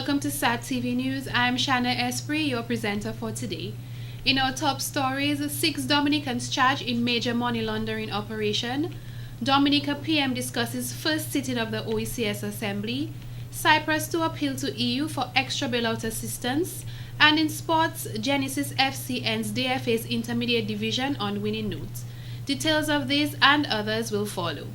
welcome to SAT TV News. I'm Shanna Esprit, your presenter for today. In our top stories, 6 Dominicans charged in major money laundering operation. Dominica PM discusses first sitting of the OECS Assembly. Cyprus to appeal to EU for extra bailout assistance. And in sports, Genesis FC ends DFA's intermediate division on winning notes. Details of these and others will follow.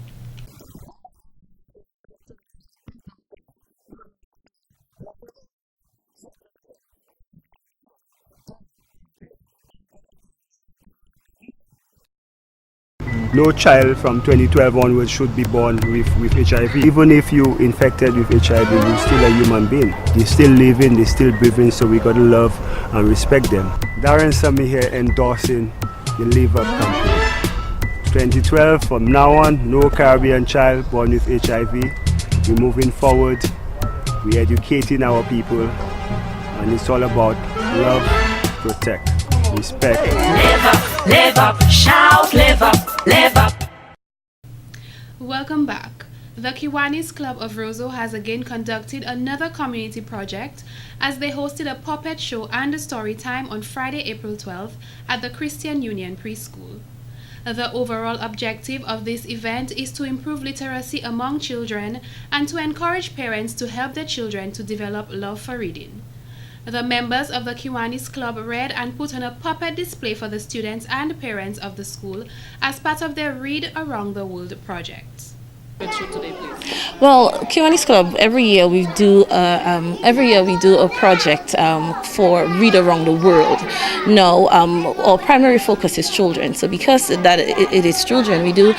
No child from 2012 onwards should be born with HIV. Even if you infected with HIV, you're still a human being. They're still living, they're still breathing, so we gotta love and respect them. Darren Sami here endorsing the Live Up campaign. 2012, from now on, no Caribbean child born with HIV. We're moving forward, we're educating our people, and it's all about love, protect, respect. Live up, shout, live up, live up. Welcome back. The Kiwanis Club of Roseau has again conducted another community project as they hosted a puppet show and a story time on Friday, April 12th at the Christian Union Preschool. The overall objective of this event is to improve literacy among children and to encourage parents to help their children to develop love for reading. The members of the Kiwanis Club read and put on a puppet display for the students and parents of the school as part of their Read Around the World project. Well, Kiwanis Club, every year we do a project for Read Around the World. Now, our primary focus is children. So because that it is children, we do,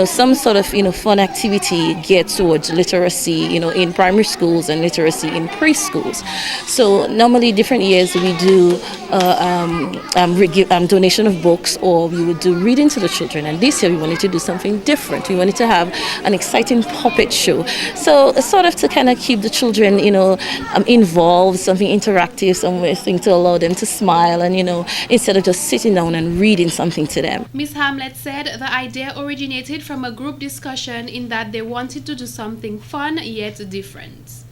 some sort of, fun activity geared towards literacy, in primary schools and literacy in preschools. So normally, different years we do donation of books, or we would do reading to the children. And this year we wanted to do something different. We wanted to have an exciting puppet show. So sort of to kind of keep the children, involved, something interactive, something to allow them to smile and, instead of just sitting down and reading something to them. Ms. Hamlet said the idea originated from a group discussion in that they wanted to do something fun yet different.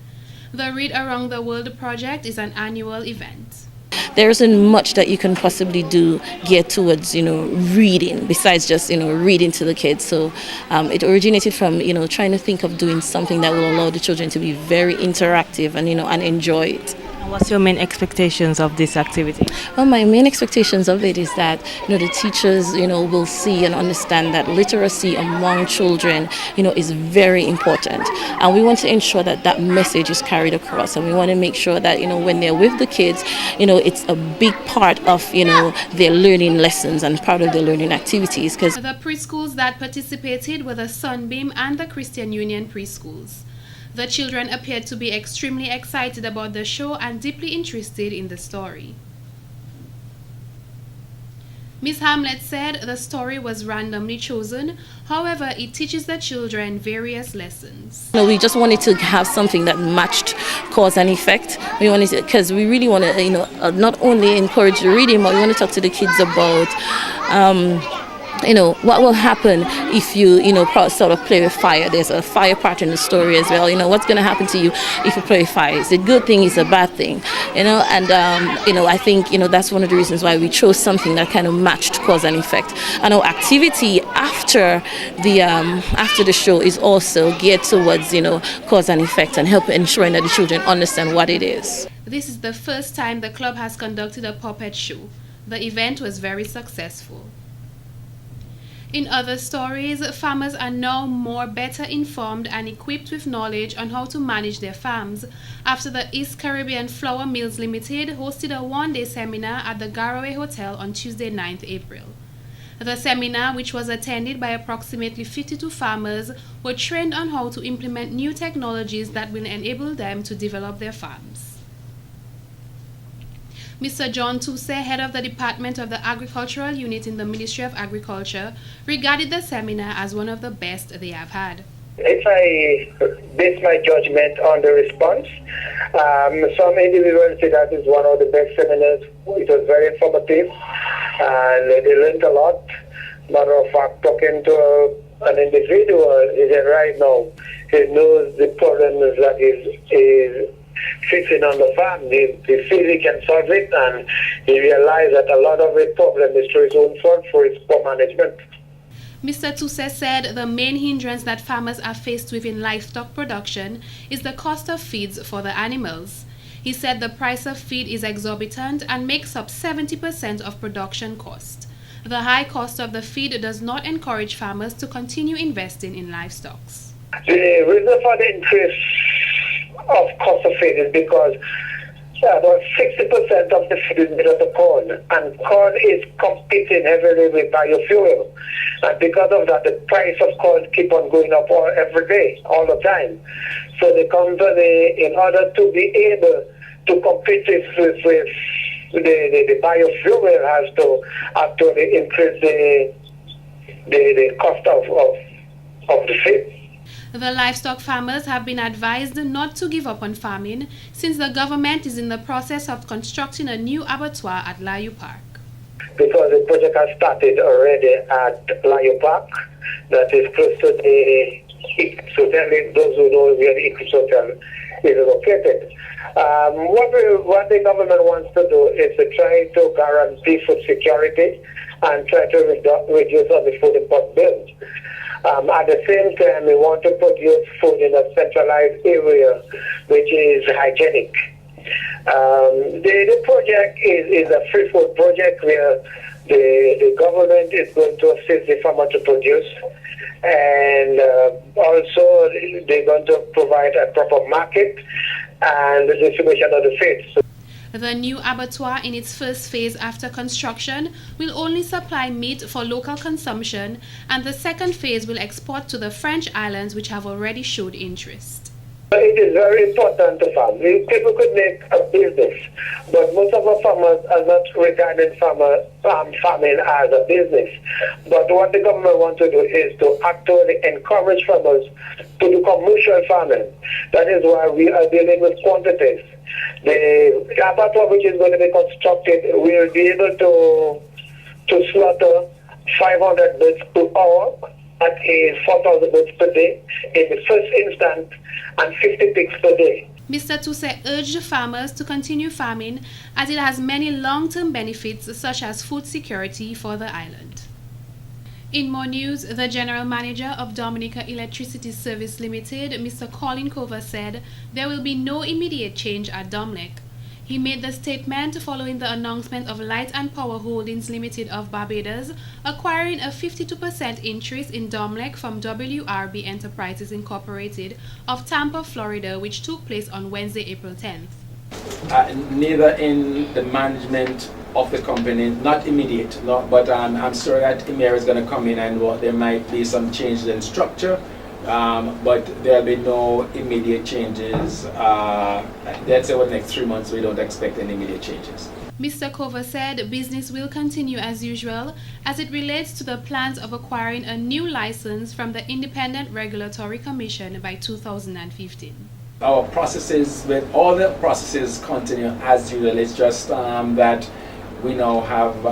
The Read Around the World project is an annual event. There isn't much that you can possibly do geared towards, reading besides just, reading to the kids. So it originated from, trying to think of doing something that will allow the children to be very interactive and, and enjoy it. What's your main expectations of this activity? Well, my main expectations of it is that, the teachers, will see and understand that literacy among children, is very important. And we want to ensure that that message is carried across. And we want to make sure that, when they're with the kids, it's a big part of, their learning lessons and part of their learning activities. Because the preschools that participated were the Sunbeam and the Christian Union preschools. The children appeared to be extremely excited about the show and deeply interested in the story. Ms. Hamlet said the story was randomly chosen, however, it teaches the children various lessons. We just wanted to have something that matched cause and effect. We wanted to, because we really want to, not only encourage the reading, but we want to talk to the kids about what will happen if you, sort of play with fire. There's a fire part in the story as well. What's going to happen to you if you play with fire? Is it a good thing? Is it a bad thing? And, I think, that's one of the reasons why we chose something that kind of matched cause and effect. And our activity after the show is also geared towards, cause and effect and help ensuring that the children understand what it is. This is the first time the club has conducted a puppet show. The event was very successful. In other stories, farmers are now better informed and equipped with knowledge on how to manage their farms after the East Caribbean Flour Mills Limited hosted a one-day seminar at the Garaway Hotel on Tuesday, 9th April. The seminar, which was attended by approximately 52 farmers, were trained on how to implement new technologies that will enable them to develop their farms. Mr. John Tousse, head of the Department of the Agricultural Unit in the Ministry of Agriculture, regarded the seminar as one of the best they have had. If I base my judgment on the response, some individuals say that is one of the best seminars. It was very informative and they learned a lot. Matter of fact, talking to an individual is right now, he knows the problems that is fixing on the farm. He feels he can solve it, and he realized that a lot of the problem is through his own fault for his poor management. Mr. Tuse said the main hindrance that farmers are faced with in livestock production is the cost of feeds for the animals. He said the price of feed is exorbitant and makes up 70% of production cost. The high cost of the feed does not encourage farmers to continue investing in livestock. The reason for the increase of cost of feed is because about 60% of the feed is made out of corn, and corn is competing heavily with biofuel. And because of that, the price of corn keep on going up every day, all the time. So the company, in order to be able to compete with the biofuel, has to actually increase the cost of the feed. The livestock farmers have been advised not to give up on farming since the government is in the process of constructing a new abattoir at Layu Park. Because the project has started already at Layu Park, that is close to the Eclipse Hotel, those who know where the Eclipse Hotel is located. What the government wants to do is to try to guarantee food security and try to reduce on the food import bills. At the same time, we want to produce food in a centralized area, which is hygienic. The project is a free food project where the government is going to assist the farmer to produce, and also they're going to provide a proper market and the distribution of the feed. The new abattoir in its first phase after construction will only supply meat for local consumption, and the second phase will export to the French islands, which have already showed interest. It is very important to farm. People could make a business, but most of our farmers are not regarding farming as a business. But what the government wants to do is to actually encourage farmers to do commercial farming. That is why we are dealing with quantities. The abattoir which is going to be constructed will be able to slaughter 500 birds per hour. That is 4,000 birds per day in the first instance, and 50 pigs per day. Mr. Tuse urged farmers to continue farming as it has many long-term benefits such as food security for the island. In more news, the General Manager of Domonic Electricity Service Limited, Mr. Colin Cover, said there will be no immediate change at Domonic. He made the statement following the announcement of Light and Power Holdings Limited of Barbados acquiring a 52% interest in Domonic from WRB Enterprises Incorporated of Tampa, Florida, which took place on Wednesday, April 10th. Neither in the management of the company, not immediate, no, but I'm sure that Emir is going to come in and there might be some changes in structure. But there'll be no immediate changes. Let's say over the next 3 months, we don't expect any immediate changes. Mr. Cover said business will continue as usual as it relates to the plans of acquiring a new license from the Independent Regulatory Commission by 2015. Our processes, with all the processes, continue as usual. It's just that we now have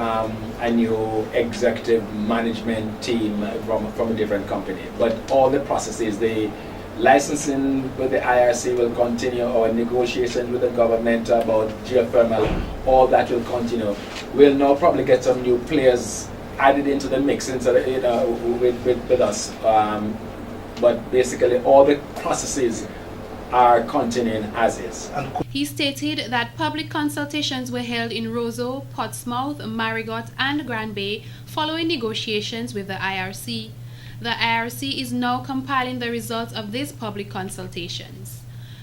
a new executive management team from a different company. But all the processes, the licensing with the IRC will continue, our negotiations with the government about geothermal, all that will continue. We'll now probably get some new players added into the mix instead of, with us. But basically all the processes are continuing as is. He stated that public consultations were held in Roseau, Portsmouth, Marigot and Grand Bay following negotiations with the IRC. The IRC is now compiling the results of these public consultations.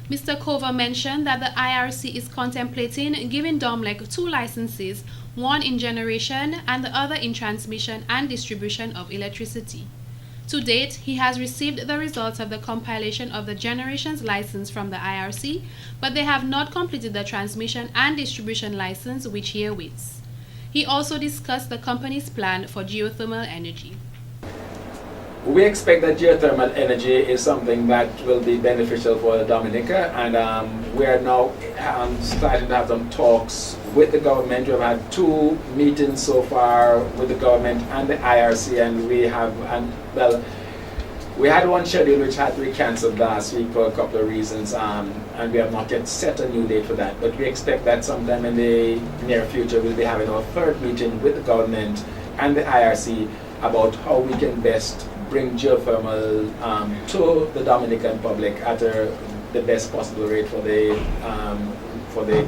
Mr. Cover mentioned that the IRC is contemplating giving Domonic 2 licenses, one in generation and the other in transmission and distribution of electricity. To date, he has received the results of the compilation of the generations license from the IRC, but they have not completed the transmission and distribution license, which he awaits. He also discussed the company's plan for geothermal energy. We expect that geothermal energy is something that will be beneficial for Dominica, and we are now starting to have some talks with the government. We've had 2 meetings so far with the government and the IRC, and we have, We had one schedule which had to be cancelled last week for a couple of reasons, and we have not yet set a new date for that. But we expect that sometime in the near future we'll be having our third meeting with the government and the IRC about how we can best bring geothermal to the Dominican public at the best possible rate for the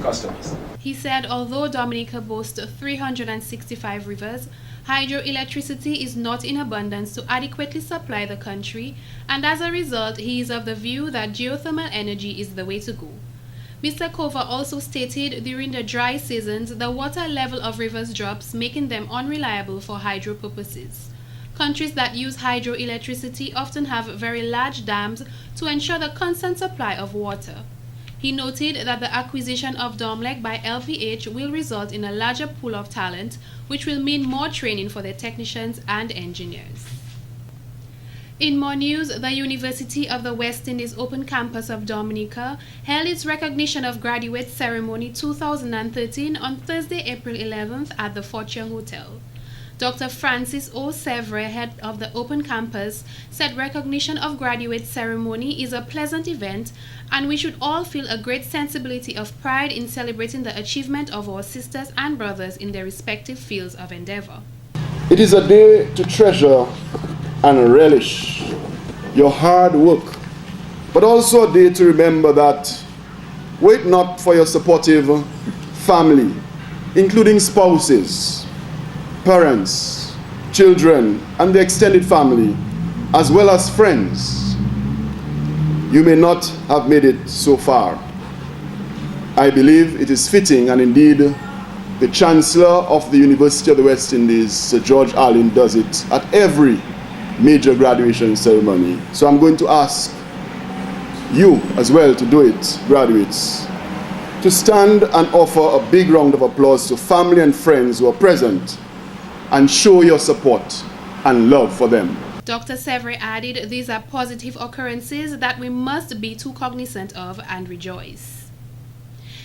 customers. He said although Dominica boasts 365 rivers, hydroelectricity is not in abundance to adequately supply the country, and as a result, he is of the view that geothermal energy is the way to go. Mr. Kova also stated during the dry seasons, the water level of rivers drops, making them unreliable for hydro purposes. Countries that use hydroelectricity often have very large dams to ensure the constant supply of water. He noted that the acquisition of Domonic by LVH will result in a larger pool of talent, which will mean more training for their technicians and engineers. In more news, the University of the West Indies Open Campus of Dominica held its Recognition of Graduate Ceremony 2013 on Thursday, April 11th at the Fortune Hotel. Dr. Francis O. Sevre, head of the Open Campus, said recognition of graduate ceremony is a pleasant event and we should all feel a great sensibility of pride in celebrating the achievement of our sisters and brothers in their respective fields of endeavor. It is a day to treasure and relish your hard work, but also a day to remember that wait not for your supportive family, including spouses, parents, children, and the extended family, as well as friends. You may not have made it so far. I believe it is fitting, and indeed the Chancellor of the University of the West Indies, Sir George Allen, does it at every major graduation ceremony. So I'm going to ask you as well to do it, graduates, to stand and offer a big round of applause to family and friends who are present and show your support and love for them. Dr. Sevre added these are positive occurrences that we must be too cognizant of and rejoice.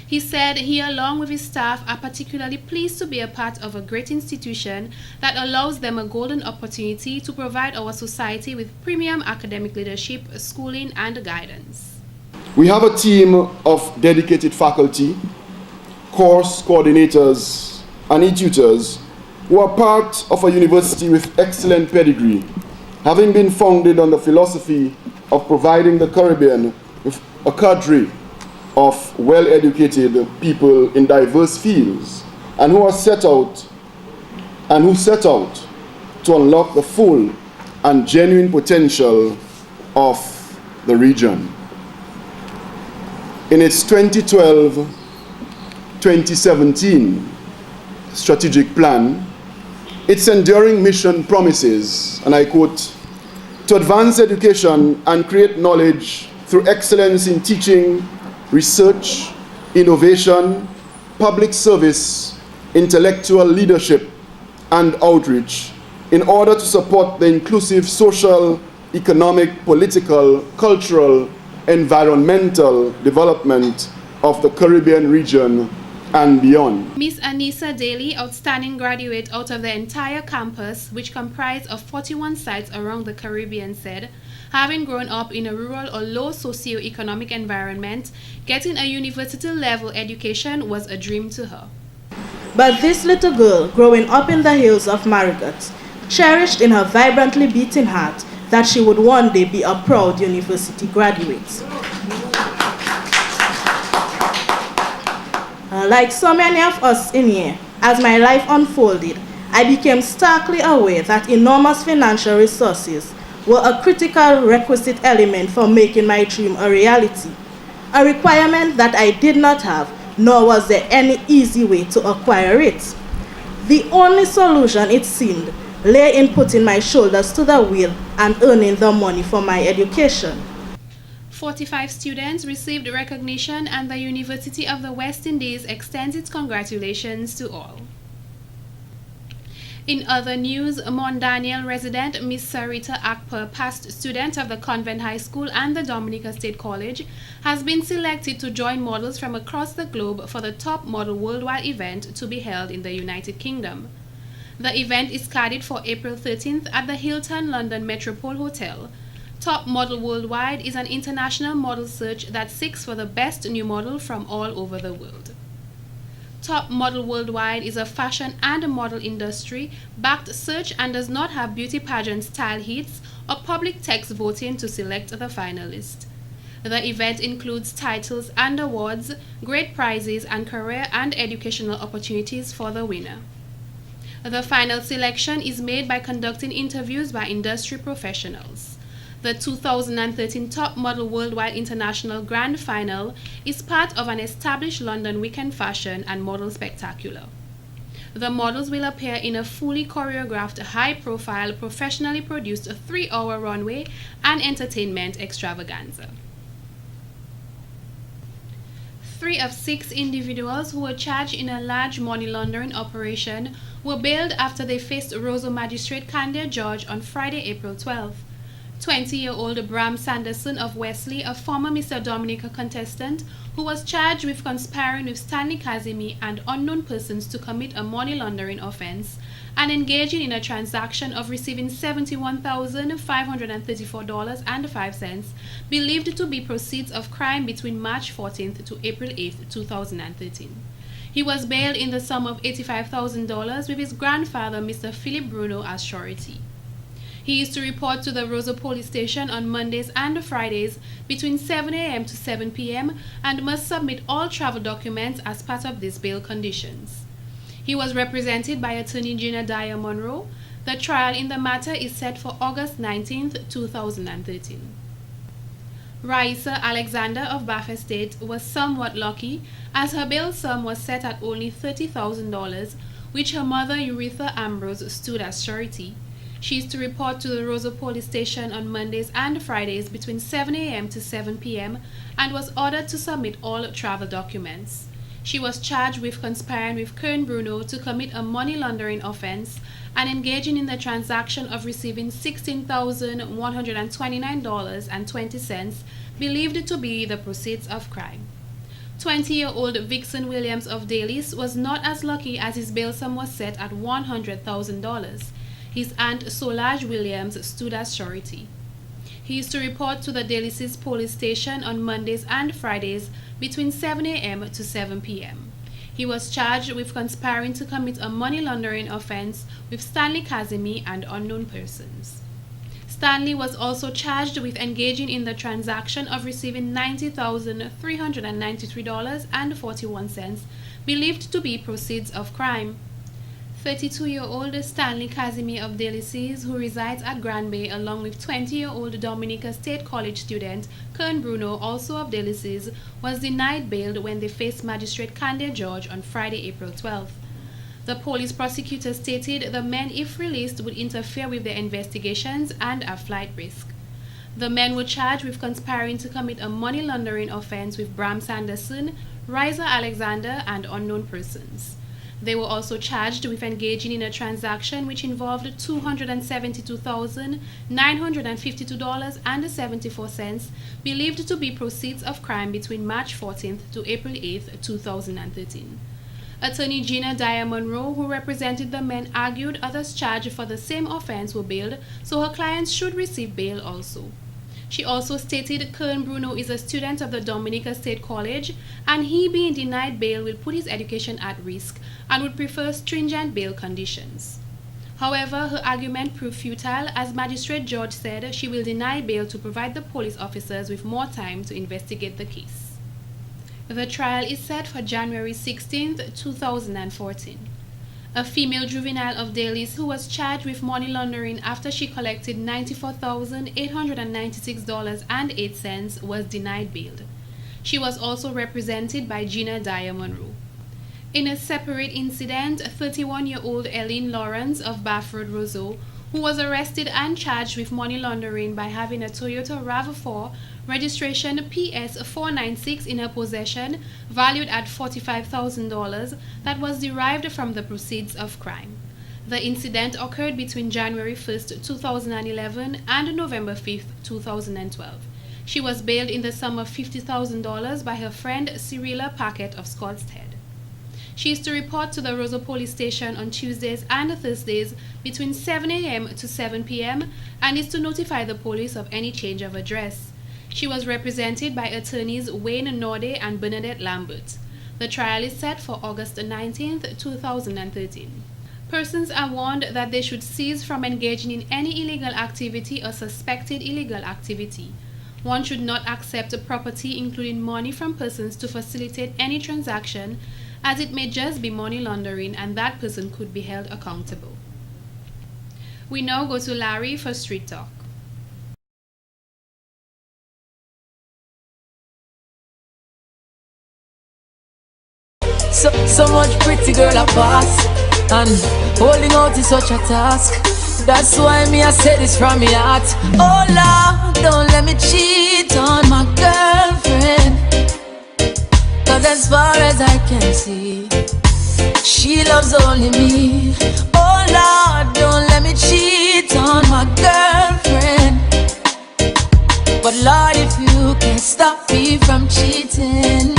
He said he, along with his staff, are particularly pleased to be a part of a great institution that allows them a golden opportunity to provide our society with premium academic leadership, schooling, and guidance. We have a team of dedicated faculty, course coordinators, and e-tutors who are part of a university with excellent pedigree, having been founded on the philosophy of providing the Caribbean with a cadre of well-educated people in diverse fields, and who set out to unlock the full and genuine potential of the region. In its 2012-2017 strategic plan, its enduring mission promises, and I quote, to advance education and create knowledge through excellence in teaching, research, innovation, public service, intellectual leadership, and outreach in order to support the inclusive social, economic, political, cultural, environmental development of the Caribbean region and beyond. Miss Anissa Daly, outstanding graduate out of the entire campus, which comprised of 41 sites around the Caribbean, said, having grown up in a rural or low socio-economic environment, getting a university-level education was a dream to her. But this little girl, growing up in the hills of Marigot, cherished in her vibrantly beating heart that she would one day be a proud university graduate. Like so many of us in here, as my life unfolded, I became starkly aware that enormous financial resources were a critical requisite element for making my dream a reality, a requirement that I did not have, nor was there any easy way to acquire it. The only solution, it seemed, lay in putting my shoulders to the wheel and earning the money for my education. 45 students received recognition, and the University of the West Indies extends its congratulations to all. In other news, Mount Daniel resident Miss Sarita Akper, past student of the Convent High School and the Dominica State College, has been selected to join models from across the globe for the Top Model Worldwide event to be held in the United Kingdom. The event is scheduled for April 13th at the Hilton London Metropole Hotel. Top Model Worldwide is an international model search that seeks for the best new model from all over the world. Top Model Worldwide is a fashion and model industry backed search and does not have beauty pageant style heats or public text voting to select the finalist. The event includes titles and awards, great prizes, and career and educational opportunities for the winner. The final selection is made by conducting interviews by industry professionals. The 2013 Top Model Worldwide International Grand Final is part of an established London weekend fashion and model spectacular. The models will appear in a fully choreographed, high-profile, professionally produced 3-hour runway and entertainment extravaganza. 3 of 6 individuals who were charged in a large money laundering operation were bailed after they faced Roseau Magistrate Candia George on Friday, April 12. 20-year-old Bram Sanderson of Wesley, a former Mr. Domonic contestant, who was charged with conspiring with Stanley Kazimi and unknown persons to commit a money laundering offense and engaging in a transaction of receiving $71,534.05, believed to be proceeds of crime between March 14th to April 8th, 2013. He was bailed in the sum of $85,000 with his grandfather, Mr. Philip Bruno, as surety. He is to report to the Roseau Police Station on Mondays and Fridays between 7 a.m. to 7 p.m. and must submit all travel documents as part of these bail conditions. He was represented by attorney Gina Dyer Monroe. The trial in the matter is set for August 19, 2013. Raisa Alexander of Bath Estate was somewhat lucky as her bail sum was set at only $30,000, which her mother Euretha Ambrose stood as surety. She is to report to the Roseau Police Station on Mondays and Fridays between 7 a.m. to 7 p.m. and was ordered to submit all travel documents. She was charged with conspiring with Kern Bruno to commit a money laundering offense and engaging in the transaction of receiving $16,129.20, believed to be the proceeds of crime. 20-year-old Vixen Williams of Dailies was not as lucky as his bail sum was set at $100,000. His aunt Solange Williams stood as surety. He is to report to the Dailies Police Station on Mondays and Fridays between 7 a.m. to 7 p.m. He was charged with conspiring to commit a money laundering offense with Stanley Kazimi and unknown persons. Stanley was also charged with engaging in the transaction of receiving $90,393.41, believed to be proceeds of crime. 32-year-old Stanley Kazimi of Dailies, who resides at Grand Bay, along with 20-year-old Dominica State College student Kern Bruno, also of Dailies, was denied bail when they faced Magistrate Candia George on Friday, April 12th. The police prosecutor stated the men, if released, would interfere with their investigations and a flight risk. The men were charged with conspiring to commit a money laundering offense with Bram Sanderson, Raisa Alexander, and unknown persons. They were also charged with engaging in a transaction which involved $272,952.74, believed to be proceeds of crime between March 14th to April 8th, 2013. Attorney Gina Dyer Monroe, who represented the men, argued others charged for the same offense were bailed, so her clients should receive bail also. She also stated Kern Bruno is a student of the Dominica State College, and he being denied bail will put his education at risk and would prefer stringent bail conditions. However, her argument proved futile, as Magistrate George said she will deny bail to provide the police officers with more time to investigate the case. The trial is set for January 16, 2014. A female juvenile of Dailies who was charged with money laundering after she collected $94,896.08 was denied bail. She was also represented by Gina Dyer Monroe. In a separate incident, 31-year-old Eileen Lawrence of Bath Road, Roseau, who was arrested and charged with money laundering by having a Toyota RAV4 registration PS496 in her possession, valued at $45,000, that was derived from the proceeds of crime. The incident occurred between January 1st, 2011 and November 5th, 2012. She was bailed in the sum of $50,000 by her friend Cyrilla Paquette of Scott's Head. She is to report to the Roseau Police Station on Tuesdays and Thursdays between 7 a.m. to 7 p.m. and is to notify the police of any change of address. She was represented by attorneys Wayne Norde and Bernadette Lambert. The trial is set for August 19, 2013. Persons are warned that they should cease from engaging in any illegal activity or suspected illegal activity. One should not accept property, including money, from persons to facilitate any transaction, as it may just be money laundering and that person could be held accountable. We now go to Larry for Street Talk. So much pretty girl I pass, and holding out is such a task. That's why me I say this from my heart. Oh Lord, don't let me cheat on my girlfriend, 'cause as far as I can see, she loves only me. Oh Lord, don't let me cheat on my girlfriend. But Lord, if you can stop me from cheating,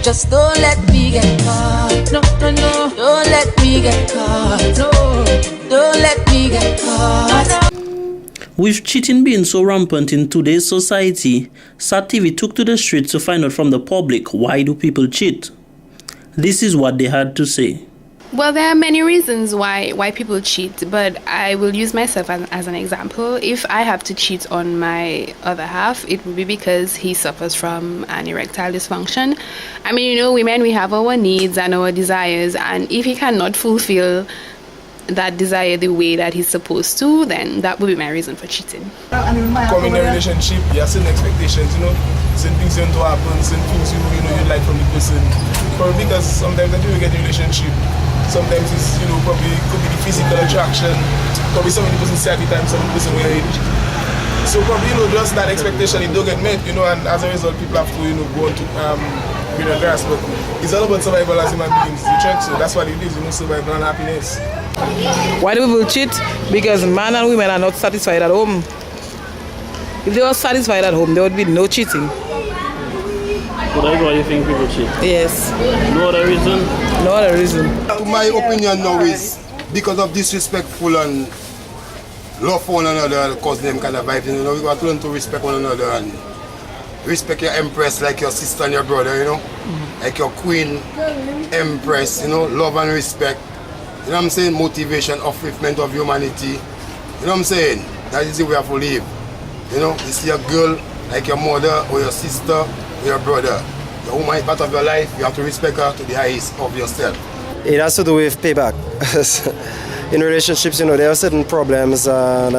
just don't let me get caught. No, no, no. Don't let me get caught. No, don't let me get caught. With cheating being so rampant in today's society, SAT TV took to the streets to find out from the public, why do people cheat? This is what they had to say. Well, there are many reasons why people cheat, but I will use myself as an example. If I have to cheat on my other half, it will be because he suffers from an erectile dysfunction. I mean, you know, women, we have our needs and our desires, and if he cannot fulfill that desire the way that he's supposed to, then that would be my reason for cheating. Come in a relationship, you have certain expectations, you know, certain things going to happen, certain things you like from the person. Probably because sometimes until you get in a relationship, sometimes it's, you know, probably could be the physical attraction, probably some of the person say at the time, some of the person were age. So probably, you know, just that expectation, it don't get met, you know, and as a result, people have to, you know, go on to grass. But it's all about survival as human beings, the church, so that's what it is, you know, survival and happiness. Why do people cheat? Because men and women are not satisfied at home. If they were satisfied at home, there would be no cheating. So that's why you think people cheat? Yes. No other reason? No other reason. My opinion now is because of disrespectful and love for one another, cause them kind of vibes. You know, we got to learn to respect one another and respect your empress like your sister and your brother, you know? Like your queen, empress, you know, love and respect. You know what I'm saying? Motivation, upliftment of humanity. You know what I'm saying? That is the way I have to live. You know, you see a girl like your mother or your sister or your brother. The woman is part of your life, you have to respect her to the highest of yourself. It has to do with payback. In relationships, you know, there are certain problems, and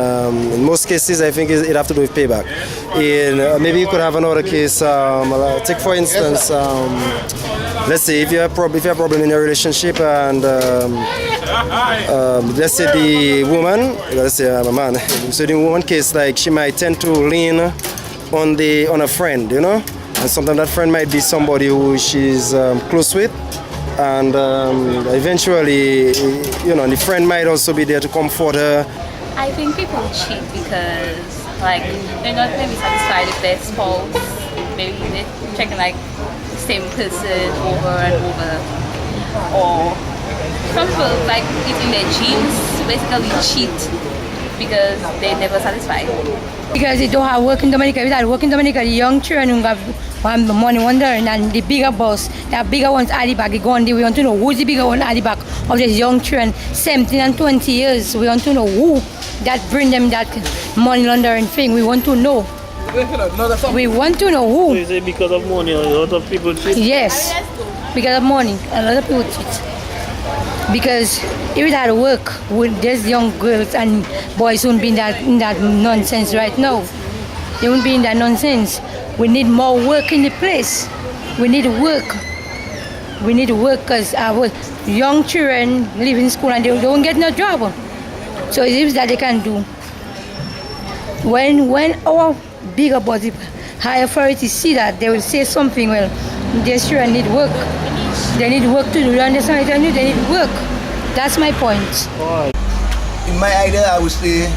in most cases, I think it has to do with payback. Maybe you could have another case. Take for instance, let's say if you have a problem in your relationship, and let's say the woman, let's say I'm a man, so the woman case, like she might tend to lean on a friend, you know, and sometimes that friend might be somebody who she's close with. And eventually, you know, the friend might also be there to comfort her. I think people cheat because, like, they're not maybe satisfied with their spouse. Maybe they're checking, like, the same person over and over. Or some people, like, eating their jeans, basically cheat because they're never satisfied. Because they don't have work in Dominica. Without work in Dominica, the young children who have money wondering, and the bigger boss, the bigger ones at the back, they go on there. We want to know who's the bigger one at the back of these young children, 17 and 20 years. We want to know who that bring them that money laundering thing. We want to know. We want to know who. So you say because of money, a lot of people cheat? Yes, because of money, a lot of people cheat. Because if it had work, there's young girls and boys won't be in that nonsense right now. They won't be in that nonsense. We need more work in the place. We need work. We need work because our young children live in school and they don't get no job. So it is that they can do. When our bigger body, high authorities see that, they will say something, well, their children need work. They need work to do. You understand? They need work. That's my point. In my idea, I would say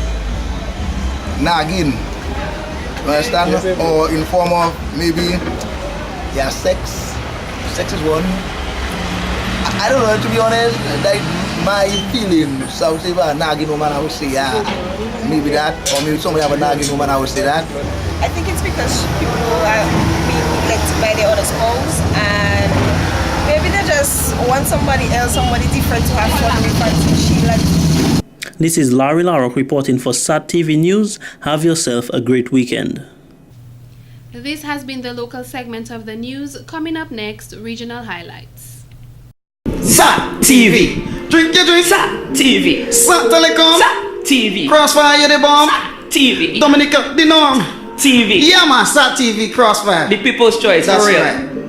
nagging. You understand? Or in form of maybe sex. Sex is one. I don't know, to be honest, like my feelings, I would say, well, nagging woman, I would say, yeah, maybe that, or maybe somebody have a nagging woman, I would say that. I think it's because people are being neglected by their other spouse, and maybe they just want somebody else, somebody different to have fun with, and she like. This is Larry Larrock reporting for SAT TV News. Have yourself a great weekend. This has been the local segment of the news. Coming up next, regional highlights. SAT TV. Drink your drink. SAT TV. SAT Telecom. SAT TV. Crossfire the bomb. SAT TV. Domonic the norm. TV. Yeah man, SAT TV Crossfire. The people's choice. That's for real. Right.